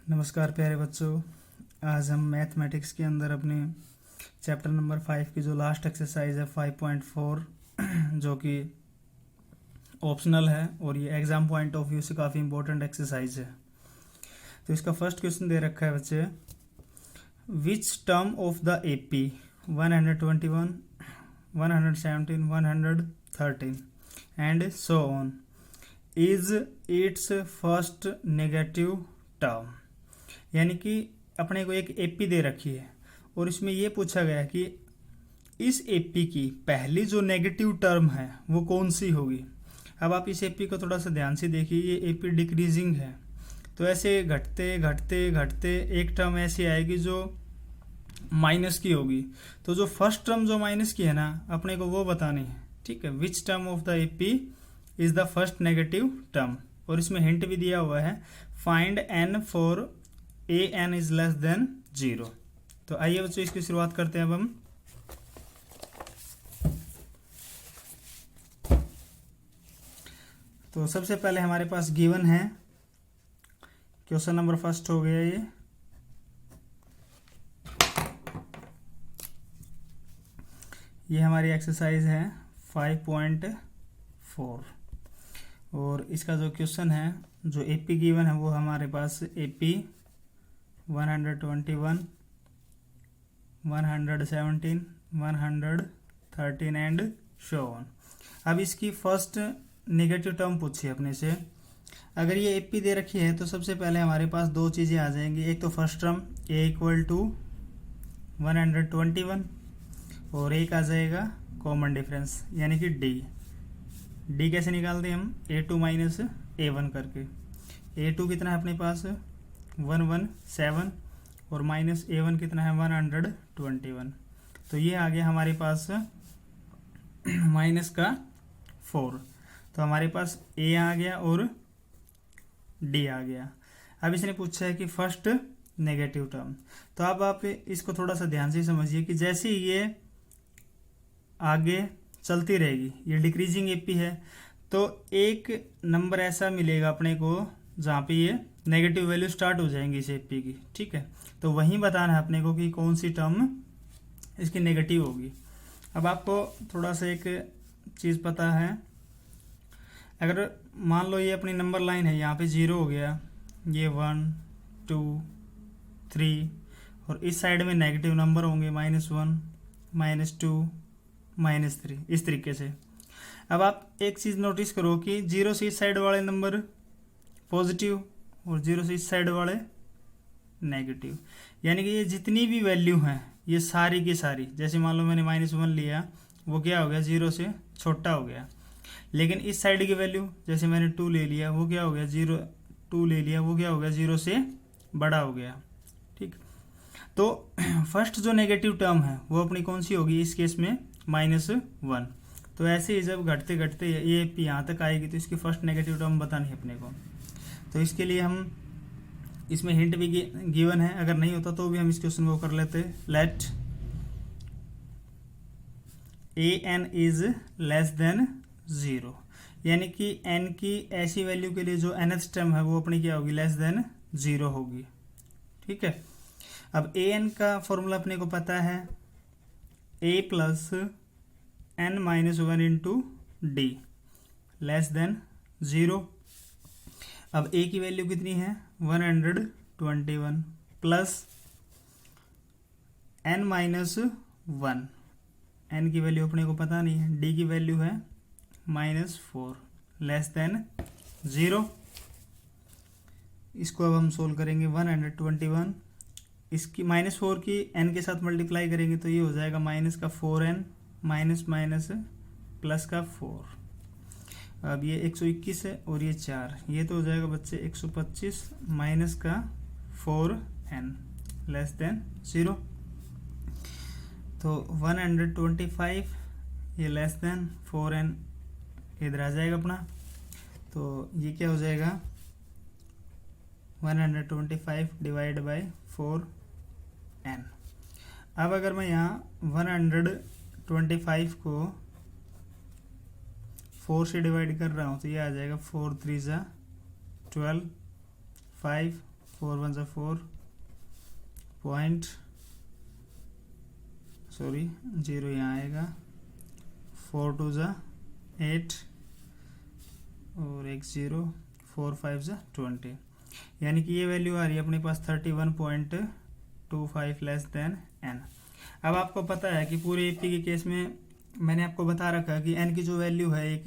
नमस्कार प्यारे बच्चों। आज हम मैथमेटिक्स के अंदर अपने चैप्टर नंबर 5 की जो लास्ट एक्सरसाइज है 5.4 जो कि ऑप्शनल है और ये एग्ज़ाम पॉइंट ऑफ व्यू से काफ़ी इंपॉर्टेंट एक्सरसाइज है। तो इसका फर्स्ट क्वेश्चन दे रखा है बच्चे, विच term of the AP 121, 117, 113 and so on is it's first negative term. यानी कि अपने को एक एपी दे रखी है और इसमें ये पूछा गया कि इस एपी की पहली जो नेगेटिव टर्म है वो कौन सी होगी। अब आप इस एपी को थोड़ा सा ध्यान से देखिए, ये एपी डिक्रीजिंग है, तो ऐसे घटते घटते घटते एक टर्म ऐसी आएगी जो माइनस की होगी। तो जो फर्स्ट टर्म जो माइनस की है ना, अपने को वो बतानी है। ठीक है, which term of the AP is the first negative term. और इसमें हिंट भी दिया हुआ है, find n for a n is less than 0। तो आइए बच्चों इसकी शुरुआत करते हैं अब हम। तो सबसे पहले हमारे पास गिवन है, क्वेश्चन नंबर फर्स्ट हो गया ये हमारी एक्सरसाइज है 5.4 और इसका जो क्वेश्चन है, जो एपी गिवन है वो हमारे पास एपी 121, 117, 113 एंड शो ऑन। अब इसकी फर्स्ट नेगेटिव टर्म पूछी अपने से। अगर ये एपी दे रखी है तो सबसे पहले हमारे पास दो चीज़ें आ जाएंगी। एक तो first term a equal to 121 और एक आ जाएगा कॉमन डिफरेंस यानी कि डी। डी कैसे निकालते हैं हम, a2 माइनस a1 करके। a2 कितना है अपने पास 117 और माइनस a1 कितना है 121। तो ये आ गया हमारे पास माइनस का 4। तो हमारे पास a आ गया और d आ गया। अब इसने पूछा है कि फर्स्ट नेगेटिव टर्म। तो अब आप इसको थोड़ा सा ध्यान से समझिए कि जैसे ये आगे चलती रहेगी, ये डिक्रीजिंग एपी है, तो एक नंबर ऐसा मिलेगा अपने को जहाँ पे ये नेगेटिव वैल्यू स्टार्ट हो जाएंगी इस एपी की। ठीक है, तो वहीं बताना है अपने को कि कौन सी टर्म इसकी नेगेटिव होगी। अब आपको थोड़ा सा एक चीज़ पता है, अगर मान लो ये अपनी नंबर लाइन है, यहाँ पे 0 हो गया, ये 1 2 3 और इस साइड में नेगेटिव नंबर होंगे -1 -2 -3 इस तरीके से। अब आप एक चीज़ नोटिस करो कि 0 से इस साइड वाले नंबर पॉजिटिव और 0 से इस साइड वाले नेगेटिव, यानी कि ये जितनी भी वैल्यू हैं ये सारी की सारी, जैसे मान लो मैंने -1 लिया, वो क्या हो गया 0 से छोटा हो गया। लेकिन इस साइड की वैल्यू जैसे मैंने 2 ले लिया, वो क्या हो गया 2 ले लिया, वो क्या हो गया 0 से बड़ा हो गया। ठीक, तो फर्स्ट जो नेगेटिव टर्म है वो अपनी कौन सी होगी इस केस में -1। तो ऐसे ही जब घटते घटते ये यहाँ तक आएगी तो इसकी फर्स्ट नेगेटिव टर्म बतानी है अपने को। तो इसके लिए हम इसमें हिंट भी गिवन है, अगर नहीं होता तो भी हम इस क्वेश्चन को कर लेते। Let a n is less than 0, यानी कि एन की ऐसी वैल्यू के लिए जो nth टर्म है वो अपनी क्या होगी लेस देन 0 होगी। ठीक है, अब ए एन का फॉर्मूला अपने को पता है, a plus n minus 1 into D less than 0। अब a की वैल्यू कितनी है 121 प्लस n माइनस 1, n की वैल्यू अपने को पता नहीं है, d की वैल्यू है -4 लेस देन 0। इसको अब हम सोल्व करेंगे 121, इसकी -4 की n के साथ मल्टीप्लाई करेंगे तो ये हो जाएगा माइनस का 4n माइनस माइनस प्लस का 4। अब ये 121 है और ये 4, ये तो हो जाएगा बच्चे 125 माइनस का 4n लेस देन 0। तो 125 ये लेस देन 4n इधर आ जाएगा अपना, तो ये क्या हो जाएगा 125 डिवाइड बाई 4n। अब अगर मैं यहाँ 125 को 4 से डिवाइड कर रहा हूँ तो ये आ जाएगा 4 3 ज़ा 12, 5 4 1 ज़ा 4 पॉइंट, सॉरी 0 यहाँ आएगा, 4 2 ज़ा 8 और एक 0, 4 5 ज़ा 20, यानी कि ये वैल्यू आ रही है अपने पास 31.25 लेस देन n। अब आपको पता है कि पूरे एपी के केस में मैंने आपको बता रखा कि n की जो वैल्यू है एक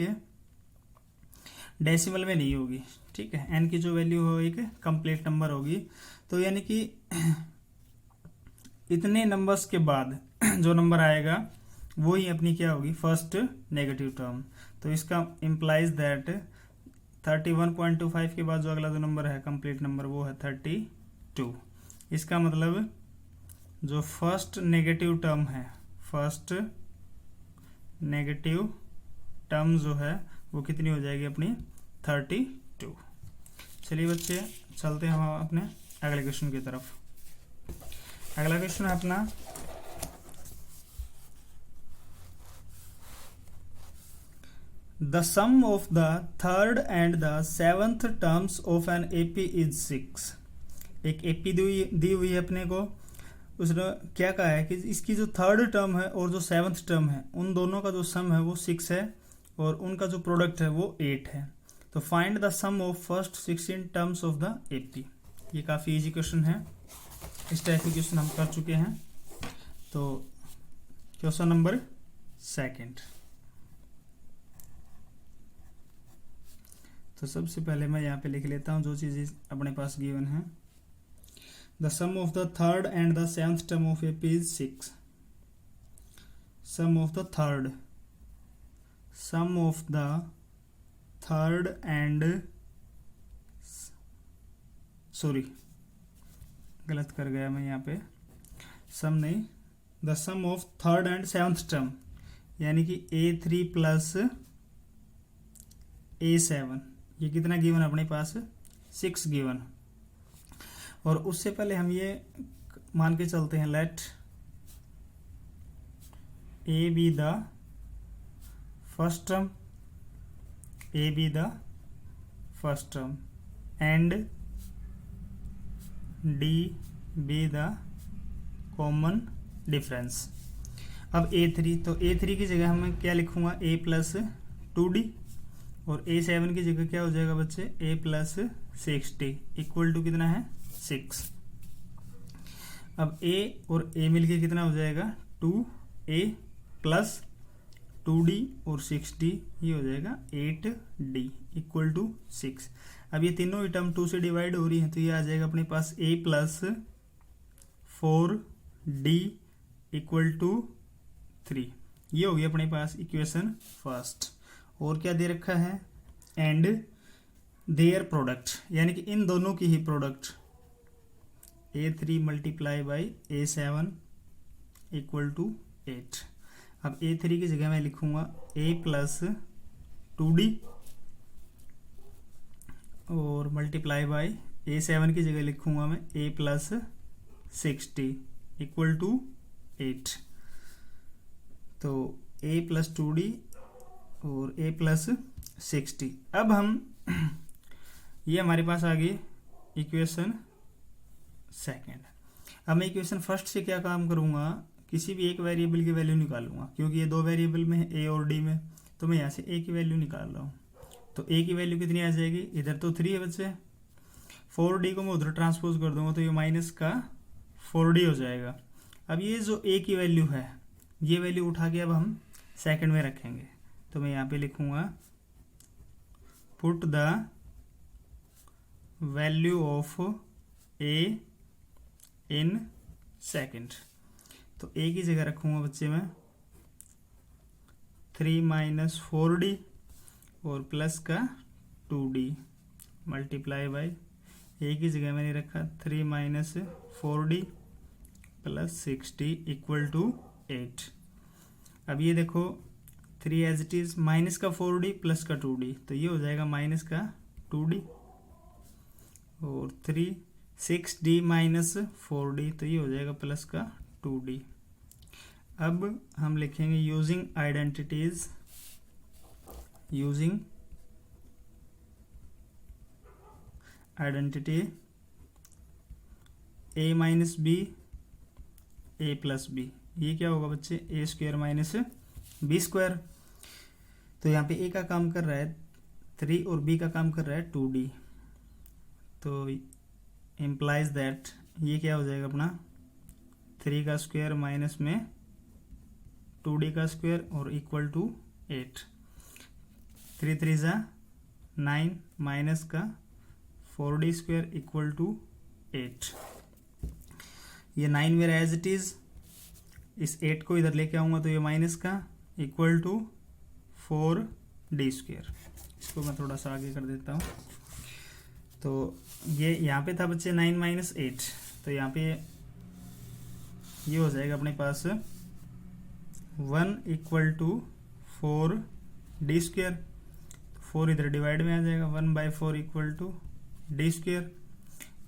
डेसिमल में नहीं होगी, ठीक है, n की जो वैल्यू हो एक कंप्लीट नंबर होगी। तो यानी कि इतने नंबर्स के बाद जो नंबर आएगा वो ही अपनी क्या होगी, फर्स्ट नेगेटिव टर्म। तो इसका इम्प्लाइज दैट 31.25 के बाद जो अगला जो नंबर है कंप्लीट नंबर वो है 32। इसका मतलब जो फर्स्ट नेगेटिव टर्म है, फर्स्ट नेगेटिव टर्म जो है वो कितनी हो जाएगी अपनी 32। चलिए बच्चे चलते हैं हम अपने अगले क्वेश्चन की तरफ। अगला क्वेश्चन है अपना the sum of the third and the seventh terms of an AP is 6। एक एपी दी हुई है अपने को, उसने क्या कहा है कि इसकी जो थर्ड टर्म है और जो सेवंथ टर्म है उन दोनों का जो सम है वो 6 है और उनका जो प्रोडक्ट है वो 8 है। तो find the sum of first 16 terms of the AP. ये काफ़ी इजी क्वेश्चन है, इस टाइप के क्वेश्चन हम कर चुके हैं। तो क्वेश्चन नंबर सेकंड, तो सबसे पहले मैं यहाँ पे लिख लेता हूँ जो चीज़ें अपने पास गिवन है। The sum of the third and the seventh term of AP is 6। Sum of the third, sum of the third and, sorry गलत कर गया मैं यहाँ पे, सम नहीं, the sum of third and seventh term, यानी कि A3 प्लस A7, ये कितना गिवन अपने पास, 6 गिवन। और उससे पहले हम ये मान के चलते हैं let A be the first term, A be the first term and D be the common difference. अब A3, तो A3 की जगह मैं क्या लिखूंगा, A प्लस 2D, और A7 की जगह क्या हो जाएगा बच्चे, A प्लस 60 इक्वल टू कितना है, 6। अब A और A मिलके कितना हो जाएगा, 2A प्लस 2D और 6D, ये हो जाएगा 8D इक्वल टू 6। अब ये तीनों ही टर्म 2 से डिवाइड हो रही हैं, तो ये आ जाएगा अपने पास A plus 4D equal to 3। ये होगी अपने पास इक्वेशन फर्स्ट। और क्या दे रखा है, एंड देयर प्रोडक्ट, यानी कि इन दोनों की ही product A3 multiply by A7 equal to 8। अब A3 की जगह मैं लिखूंगा A प्लस 2D और मल्टीप्लाई बाई A7 की जगह लिखूंगा मैं A प्लस 60 इक्वल टू 8। तो A प्लस 2D और A प्लस 60। अब हम ये हमारे पास आ गई इक्वेशन सेकेंड। अब मैं इक्वेशन फर्स्ट से क्या काम करूँगा, किसी भी एक वेरिएबल की वैल्यू निकालूंगा, क्योंकि ये दो वेरिएबल में है A और D में, तो मैं यहाँ से A की वैल्यू निकाल रहा हूँ। तो A की वैल्यू कितनी आ जाएगी, इधर तो 3 है बच्चे, 4D को मैं उधर ट्रांसपोज कर दूंगा तो ये माइनस का 4D हो जाएगा। अब ये जो A की वैल्यू है, ये वैल्यू उठा के अब हम सेकंड में रखेंगे। तो मैं यहाँ पे लिखूंगा put the value of A in second. तो A की जगह रखूंगा बच्चे मैं 3 माइनस 4D और प्लस का 2D मल्टीप्लाई बाई A की जगह मैंने रखा 3 minus 4D plus 6D equal to 8। अब ये देखो 3 एज इट इज, माइनस का 4D प्लस का 2D, तो ये हो जाएगा माइनस का 2D और 3 6D माइनस 4D, तो ये हो जाएगा प्लस का 2D। अब हम लिखेंगे यूजिंग आइडेंटिटीज, यूजिंग आइडेंटिटी ए माइनस बी ए प्लस बी, ये क्या होगा बच्चे, ए स्क्वायर माइनस बी स्क्वायर। तो यहाँ पे ए का काम कर रहा है 3 और बी का काम कर रहा है 2d, तो इम्प्लाइज दैट ये क्या हो जाएगा अपना 3 का स्क्वायर माइनस में 2d का स्क्वायर और इक्वल टू 8। 3 3 जा 9 माइनस का 4d स्क्वायर इक्वल टू 8। ये 9 मेरा एज इट इज, इस 8 को इधर लेके आऊंगा तो ये माइनस का इक्वल टू 4d स्क्वायर। इसको मैं थोड़ा सा आगे कर देता हूँ। तो ये यहाँ पे था बच्चे 9 माइनस 8, तो यहाँ पे ये हो जाएगा अपने पास 1 इक्वल टू 4d स्क्वायर। 4 इधर डिवाइड में आ जाएगा, 1/4 इक्वल टू d स्क्वायर,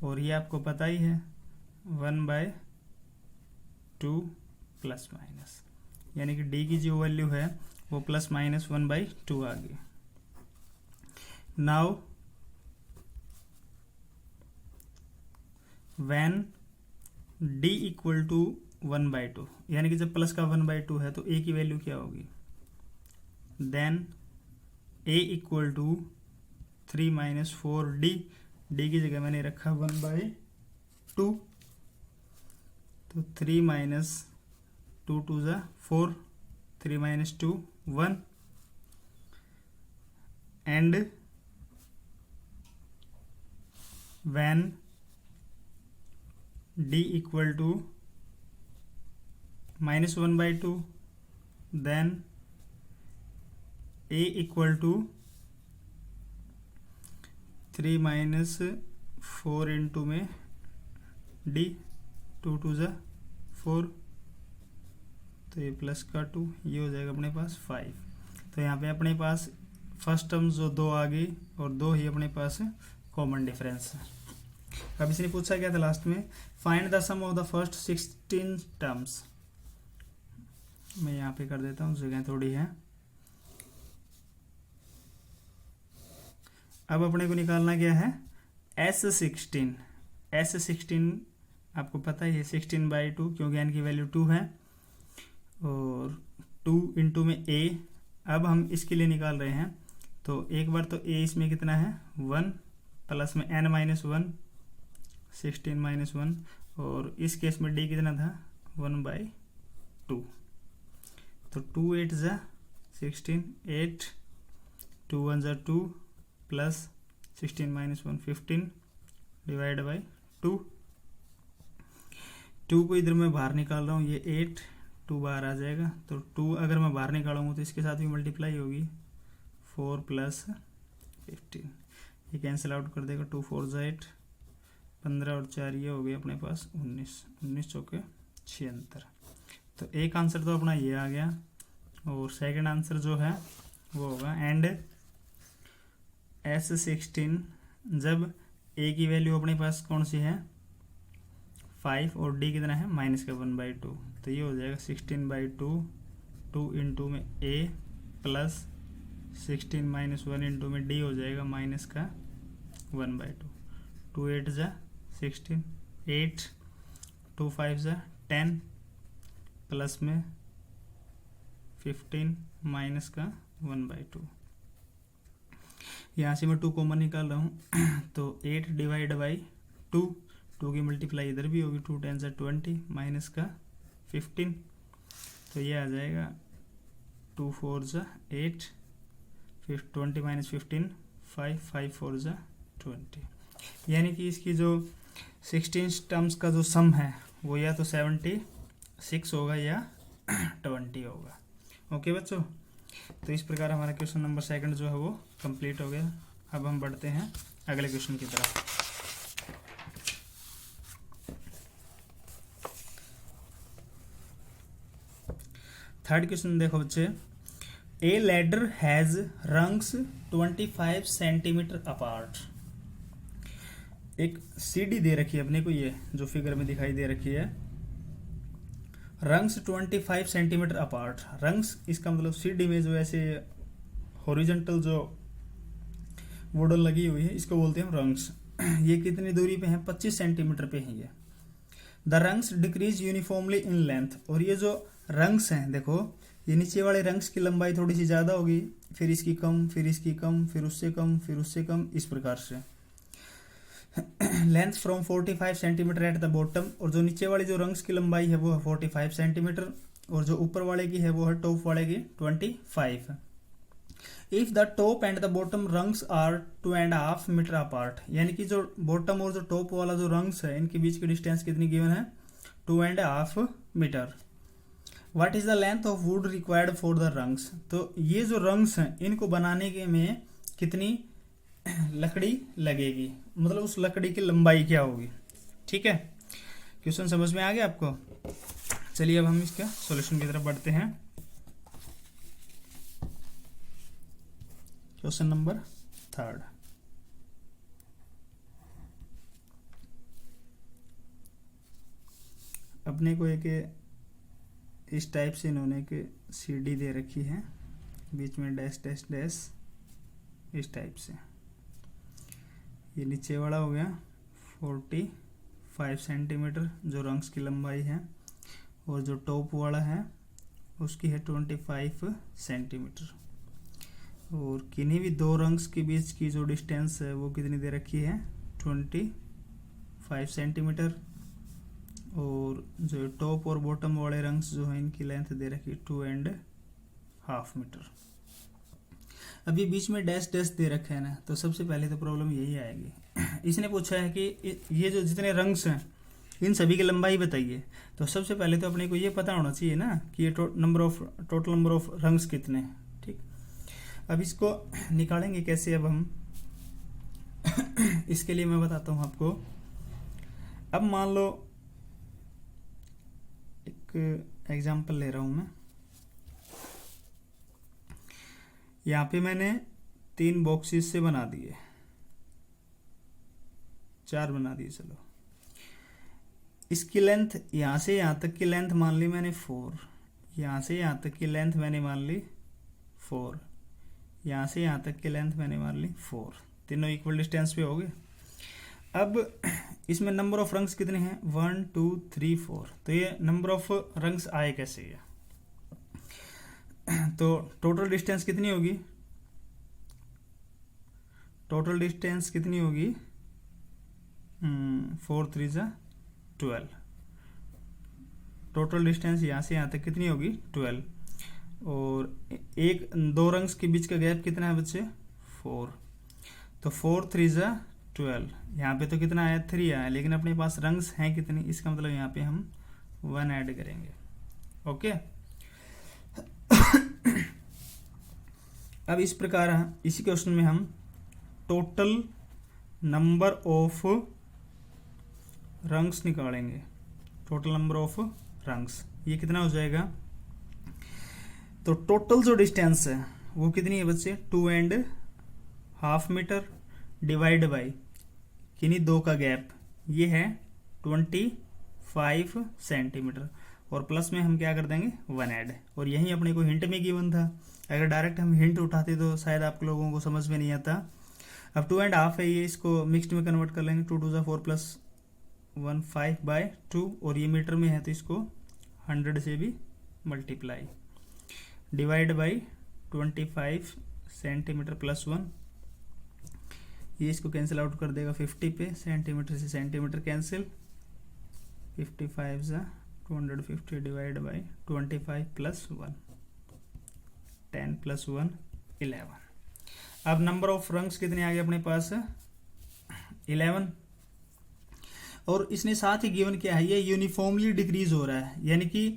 और ये आपको पता ही है 1/2 प्लस माइनस, यानी कि d की जो वैल्यू है वो प्लस माइनस 1/2 आ गई। Now when d equal to 1/2, यानी कि जब प्लस का 1/2 है तो a की वैल्यू क्या होगी, then a equal to 3 minus 4d, d की जगह मैंने रखा 1/2, तो 3 माइनस 2 2 जा 4, 3 माइनस 2 1, and when d equal to minus 1/2, then a equal to 3 minus 4 into में d, 2 2 जा 4, तो ये प्लस का 2, ये हो जाएगा अपने पास 5। तो यहाँ पे अपने पास फर्स्ट टर्म जो 2 आ गई और 2 ही अपने पास कॉमन डिफरेंस है। अब इसने पूछा क्या था लास्ट में, find the sum of the first 16 terms. मैं यहाँ पे कर देता हूँ, जगह थोड़ी है। अब अपने को निकालना क्या है, S16। S16 आपको पता ही है 16/2, क्योंकि n की वैल्यू 2 है, और 2 इंटू में a। अब हम इसके लिए निकाल रहे हैं, तो एक बार तो a इसमें कितना है 1, प्लस में n माइनस 1, 16 माइनस 1, और इस केस में d कितना था 1/2, तो 2 8 जा 16, 8 2 1 जा 2, प्लस 16 माइनस 1 15 डिवाइड बाई 2। 2 को इधर मैं बाहर निकाल रहा हूँ, ये 8 2 बाहर आ जाएगा, तो 2 अगर मैं बाहर निकालूंगा तो इसके साथ भी मल्टीप्लाई होगी, 4 प्लस 15, ये कैंसिल आउट कर देगा, 2 4 जा 8, 15 और 4 ये हो गए अपने पास 19, 19 चौके 76। तो एक आंसर तो अपना ये आ गया, और सेकंड आंसर जो है वो होगा एंड S16 जब a की वैल्यू अपने पास कौन सी है 5 और d कितना है माइनस का 1/2, तो ये हो जाएगा 16/2, 2 इंटू में a प्लस 16 माइनस 1 इंटू में d हो जाएगा माइनस का 1/2। 2 8 जा 16, 8 2 5 जा 10, प्लस में 15 माइनस का 1/2। यहाँ से मैं 2 कॉमन निकाल रहा हूँ, तो 8 डिवाइड बाई 2, 2 की मल्टीप्लाई इधर भी होगी, 2 10 20 माइनस का 15, तो ये आ जाएगा 2 4 जा 8, 20 माइनस 15 5, 5 4 जा 20, यानी कि इसकी जो 16 टर्म्स का जो सम है वो या तो 76 होगा या 20 होगा। ओके बच्चों, तो इस प्रकार हमारा क्वेश्चन नंबर 2 जो है वो कंप्लीट हो गया। अब हम बढ़ते हैं अगले क्वेश्चन की तरफ। थर्ड क्वेश्चन देखो बच्चे, ए ladder has rungs 25 centimetre apart. एक सीढ़ी दे रखी है अपने को, ये जो फिगर में दिखाई दे रखी है, रंग्स 25 सेंटीमीटर अपार्ट। रंग्स इसका मतलब सीढ़ी में जो ऐसे हॉरिजॉन्टल जो वुडन लगी हुई है, इसको बोलते हैं रंग्स। ये कितनी दूरी पे है 25 सेंटीमीटर पे है ये। The rungs decrease uniformly in length. और ये जो रंग्स हैं देखो, ये नीचे वाले रंग्स की लंबाई थोड़ी सी ज़्यादा होगी, फिर इसकी कम, फिर इसकी कम, फिर उससे कम, फिर उससे कम, इस प्रकार से। Length from 45 centimetre at the bottom. और जो नीचे वाली जो रंग्स की लंबाई है वो है 45 सेंटीमीटर, और जो ऊपर वाले की है वो है टॉप वाले की 25। If the top and the bottom rungs are 2.5 meter apart, यानी कि जो बॉटम और जो टॉप वाला जो रंग्स है इनके बीच की डिस्टेंस कितनी गिवन है, 2.5 meter. What is the length of wood required for the rungs. तो ये जो रंग्स हैं इनको बनाने के में कितनी लकड़ी लगेगी, मतलब उस लकड़ी की लंबाई क्या होगी। ठीक है, क्वेश्चन समझ में आ गया आपको। चलिए अब हम इसका सॉल्यूशन की तरफ बढ़ते हैं। Question number 3। अपने को एक इस टाइप से इन्होंने के सीडी दे रखी है, बीच में डैश डैश डैश इस टाइप से। ये नीचे वाला हो गया 45 सेंटीमीटर जो रंग्स की लंबाई है, और जो टॉप वाला है उसकी है 25 सेंटीमीटर। और किन्हीं भी दो रंग्स के बीच की जो डिस्टेंस है वो कितनी दे रखी है, 25 सेंटीमीटर। और जो टॉप और बॉटम वाले रंग्स जो हैं इनकी लेंथ दे रखी है 2.5 मीटर। अब ये बीच में डैश डैश दे रखा है ना, तो सबसे पहले तो प्रॉब्लम यही आएगी। इसने पूछा है कि ये जो जितने रंग्स हैं इन सभी की लंबाई बताइए। तो सबसे पहले तो अपने को ये पता होना चाहिए ना कि ये टोटल नंबर ऑफ रंग्स कितने हैं। ठीक, अब इसको निकालेंगे कैसे अब हम इसके लिए मैं बताता हूँ आपको। अब मान लो एक एग्जांपल ले रहा हूँ मैं। यहाँ पे मैंने 3 बॉक्सेस से बना दिए, 4 बना दिए। चलो, इसकी लेंथ यहाँ से यहाँ तक की लेंथ मान ली मैंने 4, यहाँ से यहाँ तक की लेंथ मैंने मान ली 4, यहाँ से यहाँ तक की लेंथ मैंने मान ली 4। तीनों इक्वल डिस्टेंस पे हो गए। अब इसमें नंबर ऑफ रंग्स कितने हैं, 1 2 3 4। तो ये नंबर ऑफ रंग्स आए कैसे है, तो टोटल डिस्टेंस कितनी होगी, टोटल डिस्टेंस कितनी होगी, 4 3 जा 12। टोटल डिस्टेंस यहाँ से यहाँ तक कितनी होगी, 12। और एक दो रंग्स के बीच का गैप कितना है बच्चे, 4। तो 4 3 जा 12। यहाँ पे तो कितना आया, 3 आया, लेकिन अपने पास रंग्स हैं कितनी, इसका मतलब यहाँ पे हम 1 ऐड करेंगे। ओके, अब इस प्रकार इसी क्वेश्चन में हम टोटल नंबर ऑफ रंग्स निकालेंगे। टोटल नंबर ऑफ रंग्स ये कितना हो जाएगा, तो टोटल जो डिस्टेंस है वो कितनी है बच्चे, 2.5 मीटर डिवाइड बाई किन्हीं दो का गैप, ये है 25 सेंटीमीटर। और प्लस में हम क्या कर देंगे, 1 ऐड। और यही अपने को हिंट में गिवन था, अगर डायरेक्ट हम हिंट उठाते तो शायद आप लोगों को समझ में नहीं आता। अब 2.5 है ये, इसको मिक्स्ड में कन्वर्ट कर लेंगे, 2 2 जा 4 प्लस 1 5/2। और ये मीटर में है तो इसको 100 से भी multiply, divide by 25 centimetre plus 1। ये इसको कैंसिल आउट कर देगा 50 पे, सेंटीमीटर से सेंटीमीटर कैंसिल, 55 जा 250 डिवाइड बाई 25 प्लस 1, 10 प्लस 1 11। अब नंबर ऑफ रंग्स कितने आ गए अपने पास, 11। और इसने साथ ही गिवन क्या है, ये यूनिफॉर्मली डिक्रीज हो रहा है, यानी कि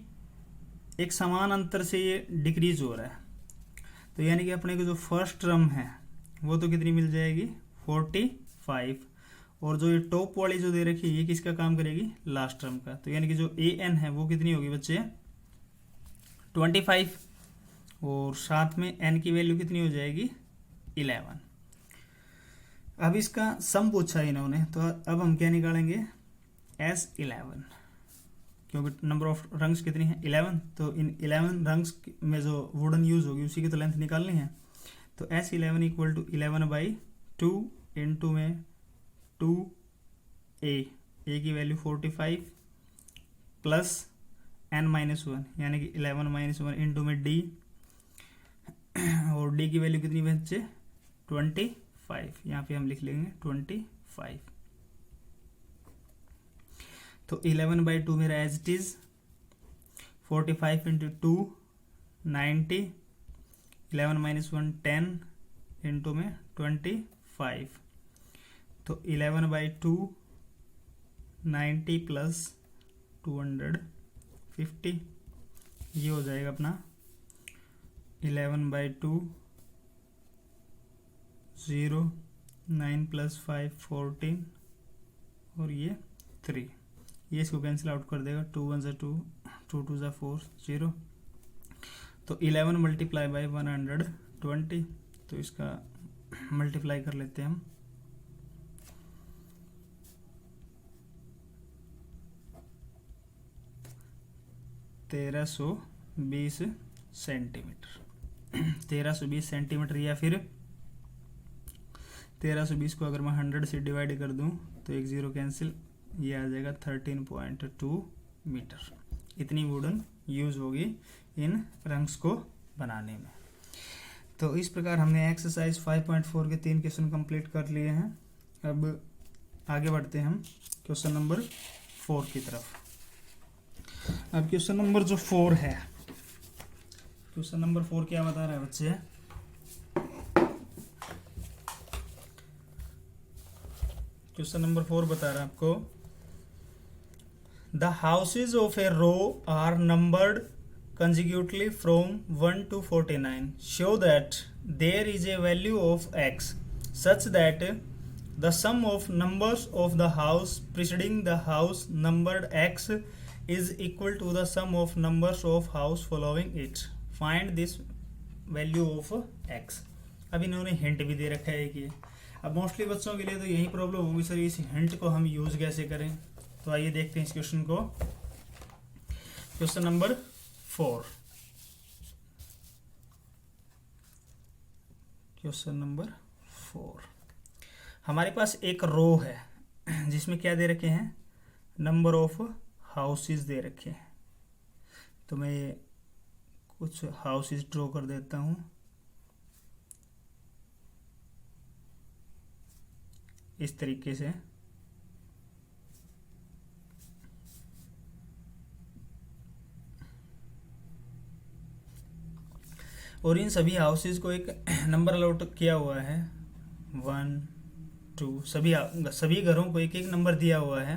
एक समान अंतर से ये डिक्रीज हो रहा है। तो यानी कि अपने को जो फर्स्ट टर्म है वो तो कितनी मिल जाएगी, 45। और जो ये टॉप वाली जो दे रखी है ये किसका काम करेगी, लास्ट टर्म का। तो यानी कि जो ए एन है वो कितनी होगी बच्चे, 25। और साथ में एन की वैल्यू कितनी हो जाएगी, 11। अब इसका सम पूछा है इन्होंने, तो अब हम क्या निकालेंगे, S11, क्योंकि नंबर ऑफ रंग्स कितनी है, 11। तो इन 11 रंग्स में जो वुडन यूज होगी उसी की तो लेंथ निकालनी है। तो S11 इक्वल टू 11/2 इंटू में 2A, ए की वैल्यू 45 प्लस n-1 यानी कि 11-1 इंटू में d, और d की वैल्यू कितनी बच्चे 25, यहाँ पे हम लिख लेंगे 25। तो 11/2 मेरा as it is 45 into 2 90, 11-1 10 into में 25। तो 11/2 90 प्लस 250, ये हो जाएगा अपना 11/2 0, 9 प्लस 5 14, और ये 3, ये इसको कैंसिल आउट कर देगा, 2 1 ज़ा 2, 2 2 ज़ा 4 0। तो 11 मल्टीप्लाई बाई 120, तो इसका मल्टीप्लाई कर लेते हैं हम। (1320 सेंटीमीटर) 1320 सेंटीमीटर, या फिर 1320 को अगर मैं 100 से डिवाइड कर दूं तो एक जीरो कैंसिल, ये आ जाएगा 13.2 मीटर। इतनी वुडन यूज होगी इन रंग्स को बनाने में। तो इस प्रकार हमने एक्सरसाइज 5.4 के 3 क्वेश्चन कंप्लीट कर लिए हैं। अब आगे बढ़ते हैं हम क्वेश्चन नंबर 4 की तरफ। अब क्वेश्चन नंबर जो 4 है, क्वेश्चन नंबर 4 क्या बता रहा है बच्चे? क्वेश्चन नंबर 4 बता रहा है आपको, the houses of a row are numbered consecutively from 1 to 49. Show that there is a value of x such that the sum of numbers of the house preceding the house numbered x is equal to the sum of numbers of house following it. Find this value of x. अब इन्होंने hint भी दे रखा है कि अब mostly बच्चों के लिए तो यही प्रॉब्लम होगी सर, इस हिंट को हम यूज कैसे करें। तो आइए देखते हैं इस क्वेश्चन को। क्वेश्चन नंबर 4, क्वेश्चन नंबर 4, हमारे पास एक रो है जिसमें क्या दे रखे हैं, नंबर ऑफ हाउसेस दे रखे हैं। तो मैं कुछ हाउसेस ड्रॉ कर देता हूं इस तरीके से। और इन सभी हाउसेस को एक नंबर अलॉट किया हुआ है 1 2, सभी घरों को एक एक नंबर दिया हुआ है।